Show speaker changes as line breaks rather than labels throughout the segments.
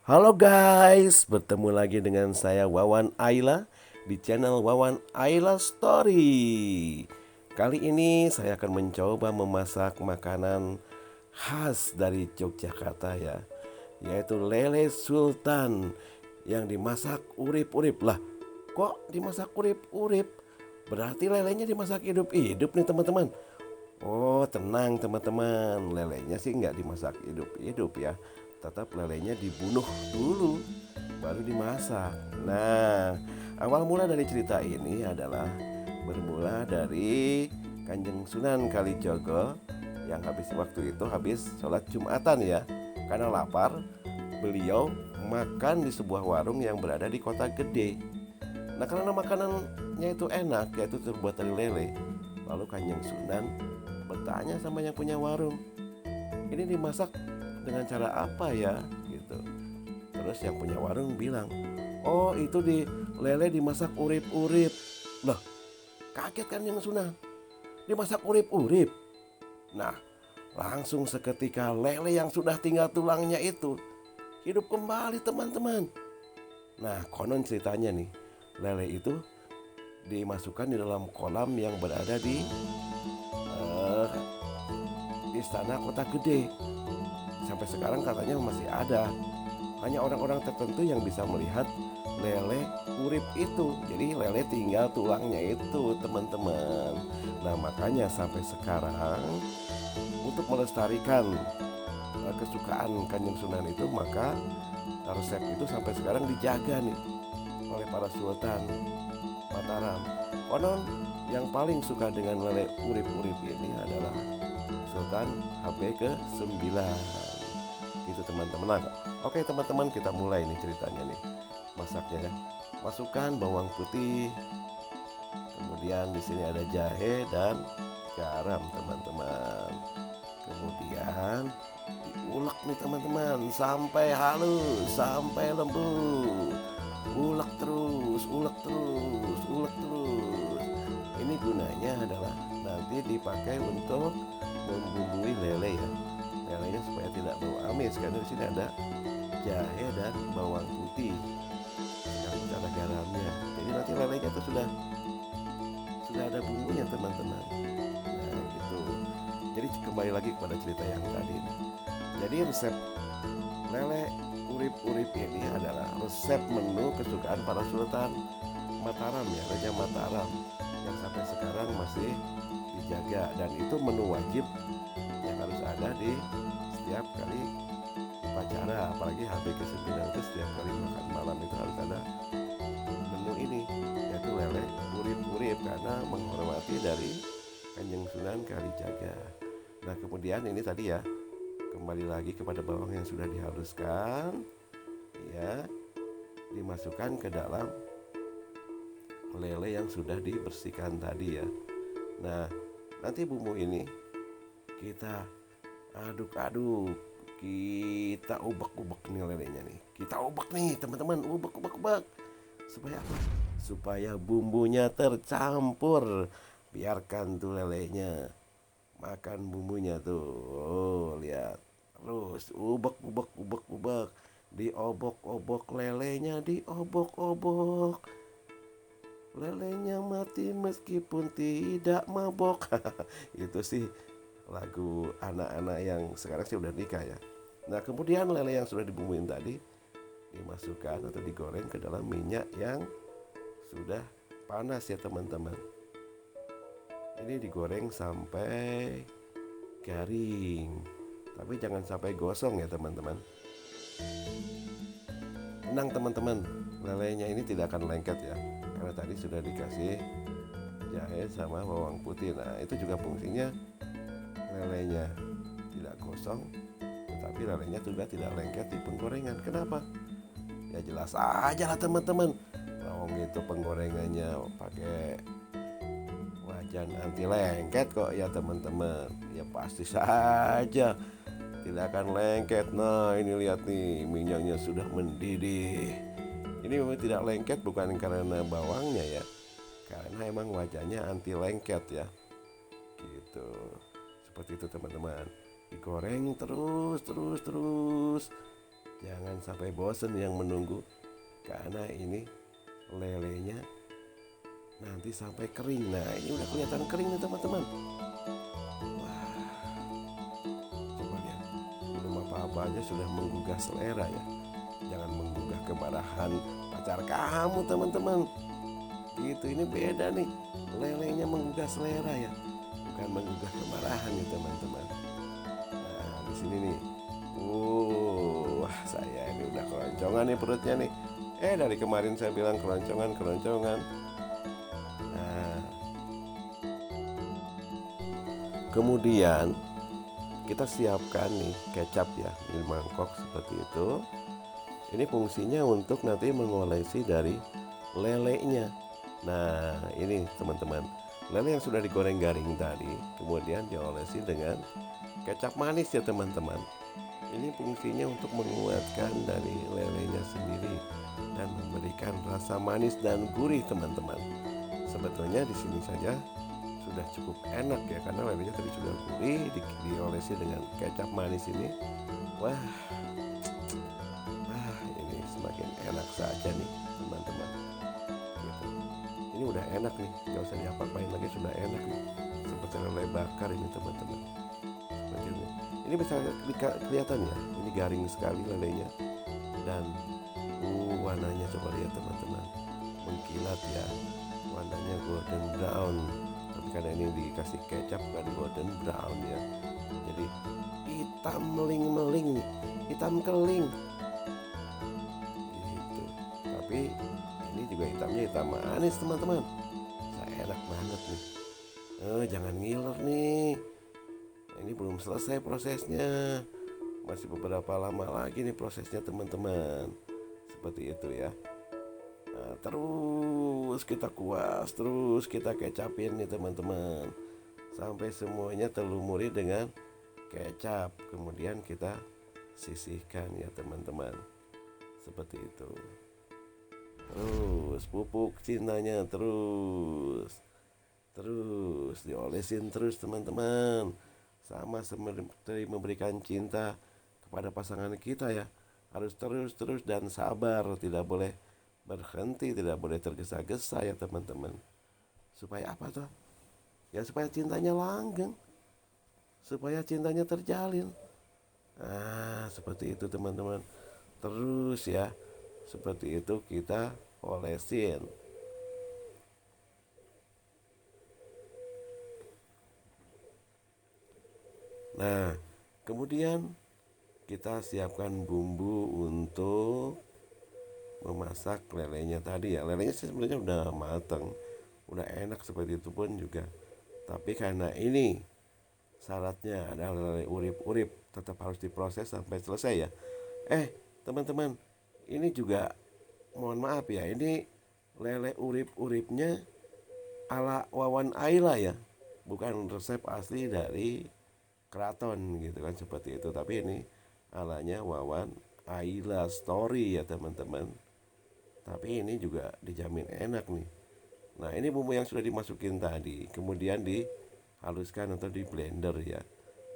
Halo guys, bertemu lagi dengan saya Wawan Aila di channel Wawan Aila Story. Kali ini saya akan mencoba memasak makanan khas dari Yogyakarta ya, yaitu lele sultan yang dimasak urip-urip. Lah, kok dimasak urip-urip? Berarti lelenya dimasak hidup-hidup nih teman-teman. Oh tenang teman-teman, lelenya sih nggak dimasak hidup-hidup ya. Tetap lelenya dibunuh dulu, baru dimasak. Nah, awal mula dari cerita ini adalah bermula dari Kanjeng Sunan Kalijogo yang habis sholat Jumatan ya. Karena lapar, beliau makan di sebuah warung yang berada di kota gede. Nah karena makanannya itu enak, yaitu terbuat dari lele, lalu Kanjeng Sunan bertanya sama yang punya warung, ini dimasak dengan cara apa ya gitu. Terus yang punya warung bilang, oh itu di lele dimasak urip-urip. Loh, kaget kan yang Sunan, dimasak urip-urip. Nah, langsung seketika lele yang sudah tinggal tulangnya itu hidup kembali teman-teman. Nah, konon ceritanya nih, lele itu dimasukkan di dalam kolam yang berada di eh, istana kota gede. Sampai sekarang katanya masih ada. Hanya orang-orang tertentu yang bisa melihat lele urip itu. Jadi lele tinggal tulangnya itu teman-teman. Nah makanya sampai sekarang untuk melestarikan kesukaan Kanjeng Sunan itu, maka resep itu sampai sekarang dijaga nih oleh para sultan Mataram. Konon yang paling suka dengan lele urip-urip ini adalah Sultan HP ke-9. Gitu teman-teman. Nah, oke teman-teman, kita mulai nih ceritanya nih. Masaknya ya. Masukkan bawang putih, kemudian di sini ada jahe dan garam teman-teman. Kemudian diulek nih teman-teman sampai halus, sampai lembut. Ulek terus, ulek terus, ulek terus. Ini gunanya adalah nanti dipakai untuk membumbui lele ya. Lelenya supaya tidak bau amis karena di sini ada jahe dan bawang putih. Sekaligus ada garamnya. Jadi nanti lelenya itu sudah ada bumbunya teman-teman. Nah gitu. Jadi kembali lagi kepada cerita yang tadi. Jadi resep lele urip-urip ini adalah resep menu kesukaan para sultan Mataram ya, Raja Mataram, yang sampai sekarang masih dijaga, dan itu menu wajib yang harus ada di setiap kali upacara, apalagi HB ke-9 itu setiap kali makan malam itu harus ada menu ini, yaitu lele urip-urip, karena menghormati dari Kanjeng Sunan Kalijaga. Nah kemudian ini tadi ya, kembali lagi kepada bawang yang sudah dihaluskan ya, dimasukkan ke dalam lele yang sudah dibersihkan tadi ya. Nah nanti bumbu ini kita aduk-aduk, kita ubek-ubek nih lelenya nih, kita ubek nih teman-teman, ubek-ubek supaya apa? Supaya bumbunya tercampur. Biarkan tuh lelenya makan bumbunya tuh. Oh lihat, terus ubek-ubek, ubek-ubek, diobok-obok lelenya, diobok-obok. Lelenya mati meskipun tidak mabok. Itu sih lagu anak-anak yang sekarang sih udah nikah ya. Nah kemudian lele yang sudah dibumbuin tadi dimasukkan atau digoreng ke dalam minyak yang sudah panas ya teman-teman. Ini digoreng sampai garing, tapi jangan sampai gosong ya teman-teman. Tenang teman-teman, lelenya ini tidak akan lengket ya, karena tadi sudah dikasih jahe sama bawang putih. Nah itu juga fungsinya, lelenya tidak gosong, tetapi lelenya juga tidak lengket di penggorengan. Kenapa? Ya jelas aja lah teman-teman. Lawang itu penggorengannya pakai wajan anti lengket kok ya teman-teman. Ya pasti saja tidak akan lengket. Nah ini lihat nih, minyaknya sudah mendidih. Ini memang tidak lengket bukan karena bawangnya ya, karena emang wajannya anti lengket ya. Gitu. Seperti itu teman-teman. Digoreng terus terus terus Jangan sampai bosen yang menunggu, karena ini lelenya nanti sampai kering. Nah, ini udah kelihatan kering nih teman-teman. Wah, coba lihat, belum apa-apa aja sudah menggugah selera ya. Jangan menggugah kemarahan pacar kamu teman-teman. Gitu, ini beda nih. Lelenya menggugah selera ya, bukan menggugah kemarahan nih teman-teman. Nah, di sini nih. Wah, saya ini udah keroncongan nih perutnya nih. Dari kemarin saya bilang keroncongan. Nah, kemudian kita siapkan nih kecap ya di mangkok seperti itu. Ini fungsinya untuk nanti mengolesi dari lelenya. Nah, ini teman-teman, lele yang sudah digoreng garing tadi kemudian diolesi dengan kecap manis ya teman-teman. Ini fungsinya untuk menguatkan dari lelenya sendiri dan memberikan rasa manis dan gurih teman-teman. Sebetulnya di sini saja sudah cukup enak ya, karena lelenya tadi sudah gurih, diolesi dengan kecap manis ini. Wah, ini semakin enak saja nih teman-teman. Gitu. Ini udah enak nih, nggak usah diapa-apain lagi, sudah enak nih. Seperti lele bakar ini teman-teman. Seperti ini. Ini bisa kelihatan ya, ini garing sekali lelenya dan warnanya coba lihat teman-teman, mengkilat ya, warnanya golden brown. Tapi karena ini dikasih kecap kan golden brown ya, jadi hitam meling-meling nih, hitam keling gitu. Tapi ini juga hitamnya hitam manis teman-teman. Saya enak banget nih. Jangan ngiler nih, ini belum selesai prosesnya, masih beberapa lama lagi nih prosesnya teman-teman. Seperti itu ya. Nah, terus kita kuas, terus kita kecapin nih teman-teman, sampai semuanya terlumuri dengan kecap. Kemudian kita sisihkan ya teman-teman. Seperti itu. Terus pupuk cintanya terus diolesin terus teman-teman. Sama seperti memberikan cinta kepada pasangan kita ya. Harus terus dan sabar, tidak boleh berhenti, tidak boleh tergesa-gesa ya teman-teman. Supaya apa tuh? Ya supaya cintanya langgeng, supaya cintanya terjalin. Nah, seperti itu teman-teman. Terus ya, seperti itu kita olesin. Nah, kemudian kita siapkan bumbu untuk memasak lelenya tadi ya. Lelenya sih sebenarnya udah matang, udah enak seperti itu pun juga. Tapi karena ini syaratnya adalah lele urip-urip, tetap harus diproses sampai selesai ya. Teman-teman, ini juga mohon maaf ya, ini lele urip-uripnya ala Wawan Aila ya, bukan resep asli dari keraton gitu kan, seperti itu. Tapi ini alanya Wawan Aila Story ya teman-teman. Tapi ini juga dijamin enak nih. Nah, ini bumbu yang sudah dimasukin tadi kemudian dihaluskan atau di blender ya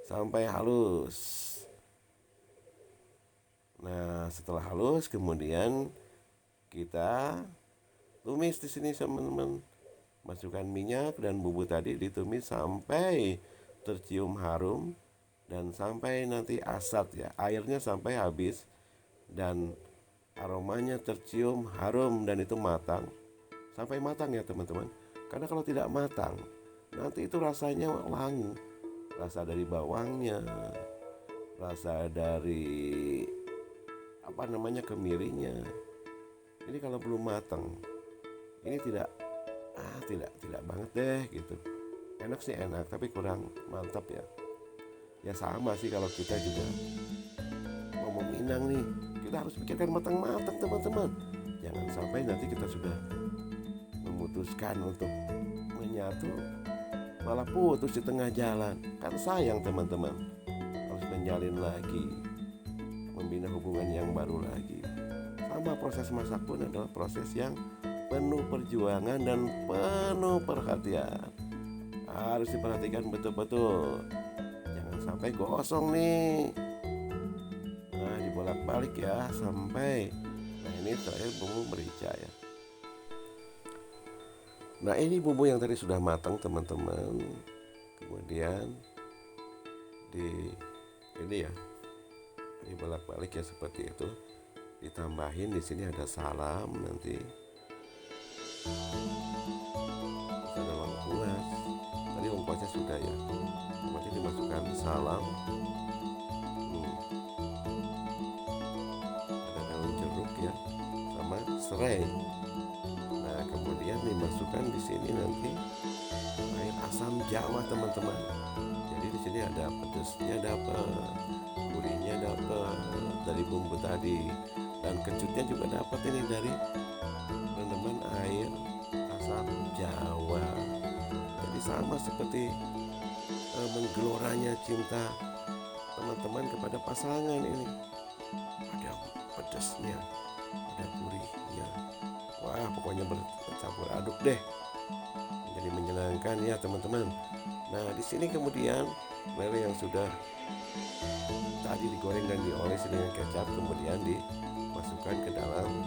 sampai halus. Nah, setelah halus kemudian kita tumis di sini teman-teman. Masukkan minyak dan bumbu tadi ditumis sampai tercium harum dan sampai nanti asat ya, airnya sampai habis dan aromanya tercium harum dan itu matang. Sampai matang ya teman-teman. Karena kalau tidak matang, nanti itu rasanya wangi. Rasa dari bawangnya, rasa dari kemirinya. Ini kalau belum matang, ini tidak banget deh gitu. Enak sih enak, tapi kurang mantap ya. Ya sama sih kalau kita juga mau meminang nih, kita harus pikirkan matang-matang teman-teman. Jangan sampai nanti kita sudah memutuskan untuk menyatu malah putus di tengah jalan. Kan sayang teman-teman. Harus menjalin lagi, membina hubungan yang baru lagi. Sama proses masak pun adalah proses yang penuh perjuangan dan penuh perhatian. Harus diperhatikan betul-betul. Jangan sampai gosong nih. Nah, dibolak-balik bolak-balik ya sampai, nah ini terakhir bumbu merica ya. Nah ini bumbu yang tadi sudah matang teman-teman. Kemudian ini ya, ini bolak-balik ya seperti itu. Ditambahin di sini ada salam, nanti ada lengkuas. Tadi lengkuasnya sudah ya. Nanti dimasukkan salam. Ada daun jeruk ya, sama serai. Nah kemudian dimasukkan di sini nanti air asam Jawa teman-teman. Jadi di sini ada pedesnya dapat, gurihnya dapat dari bumbu tadi, dan kecutnya juga dapat ini dari rendaman air asam Jawa. Jadi sama seperti menggeloranya cinta teman-teman kepada pasangan ini. Ada pedesnya, ada gurihnya. Wah pokoknya bercampur aduk deh. Jadi menyenangkan ya teman-teman. Nah di sini kemudian lele yang sudah tadi digoreng dan dioles dengan kecap kemudian dimasukkan ke dalam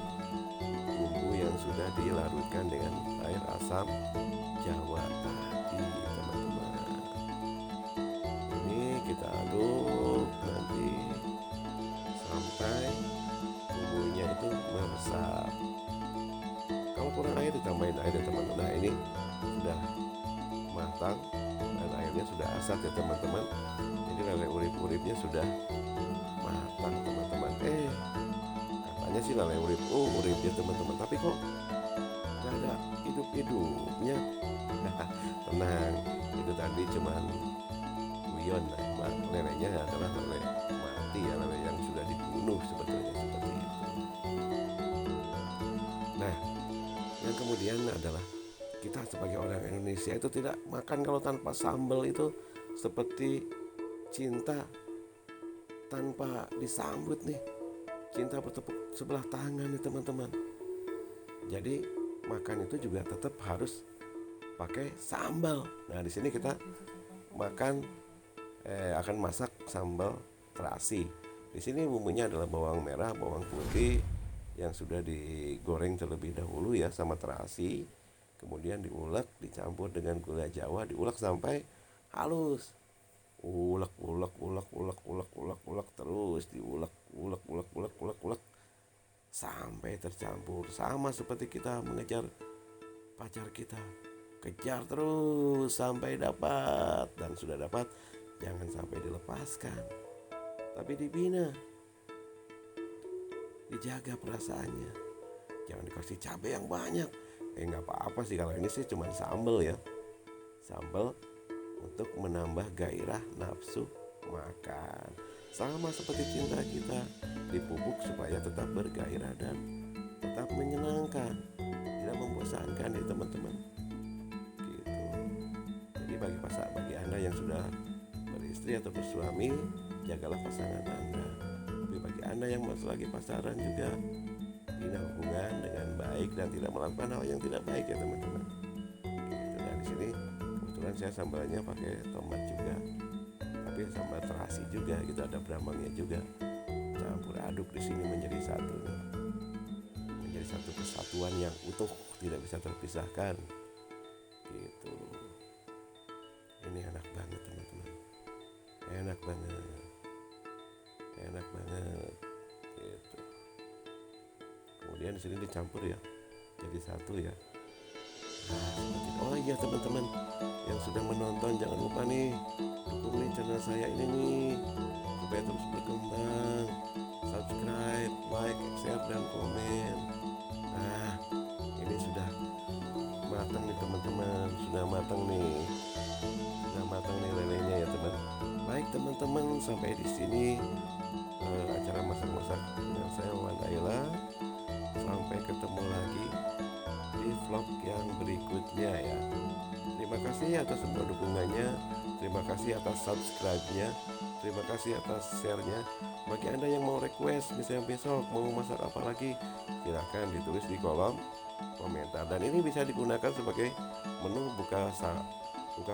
bumbu yang sudah dilarutkan dengan air asam Jawa tadi teman-teman. Ini kita aduk nanti sampai bumbunya itu meresap. Kalau kurang air ditambahin air ya teman-teman. Nah ini sudah matang dan airnya sudah asat ya teman-teman. Jadi lele urip-uripnya sudah matang teman-teman. Katanya sih lele urip ya teman-teman, tapi kok gak ada hidup-hidupnya. Tenang, itu tadi cuman guyon. Nah, lelenya adalah lele mati ya, lele yang sudah dibunuh sebetulnya seperti itu. Nah yang kemudian adalah kita sebagai orang Indonesia itu tidak makan kalau tanpa sambal, itu seperti cinta tanpa disambut nih. Cinta bertepuk sebelah tangan nih teman-teman. Jadi makan itu juga tetap harus pakai sambal. Nah di sini kita akan masak sambal terasi. Di sini bumbunya adalah bawang merah, bawang putih yang sudah digoreng terlebih dahulu ya sama terasi. Kemudian diulek, dicampur dengan gula Jawa, diulek sampai halus. Ulek terus diulek sampai tercampur. Sama seperti kita mengejar pacar kita, kejar terus sampai dapat, dan sudah dapat jangan sampai dilepaskan, tapi dibina, dijaga perasaannya, jangan dikasih cabai yang banyak. Nggak apa-apa sih kalau ini sih cuma sambal ya, sambal untuk menambah gairah nafsu makan. Sama seperti cinta kita, dipupuk supaya tetap bergairah dan tetap menyenangkan, tidak membosankan ya teman-teman. Gitu. Jadi bagi Anda yang sudah beristri atau bersuami, jagalah pasangan Anda. Tapi bagi Anda yang masih lagi pacaran juga, bina hubungan dengan baik dan tidak melakukan hal yang tidak baik ya teman-teman. Gitu. Nah di sini kebetulan saya sambalnya pakai tomat juga, tapi sambal terasi juga, gitu, ada brambangnya juga. Campur aduk di sini menjadi satu, menjadi satu kesatuan yang utuh, tidak bisa terpisahkan. Gitu. Ini enak banget teman-teman, enak banget. Gitu. Kemudian di sini dicampur ya, jadi satu ya. Nah, oh iya teman-teman yang sudah menonton, jangan lupa nih dukung nih channel saya ini nih supaya terus berkembang. Subscribe, like, share, dan komen. Nah ini sudah matang nih teman-teman, sudah matang nih lelenya ya teman. Baik teman-teman, sampai di sini acara masak-masak dengan saya Wawan Ayla. Sampai ketemu lagi di vlog yang berikutnya ya. Terima kasih atas semua dukungannya, terima kasih atas subscribe-nya, terima kasih atas share-nya. Bagi Anda yang mau request misalnya besok mau masak apa lagi, silahkan ditulis di kolom komentar. Dan ini bisa digunakan sebagai menu buka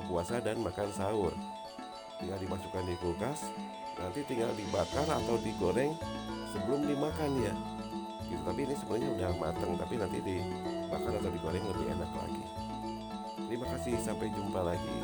puasa dan makan sahur. Tinggal dimasukkan di kulkas, nanti tinggal dibakar atau digoreng sebelum belum dimakan ya gitu. Tapi ini sebenarnya udah matang, tapi nanti dimakan atau digoreng lebih enak lagi. Terima kasih, sampai jumpa lagi.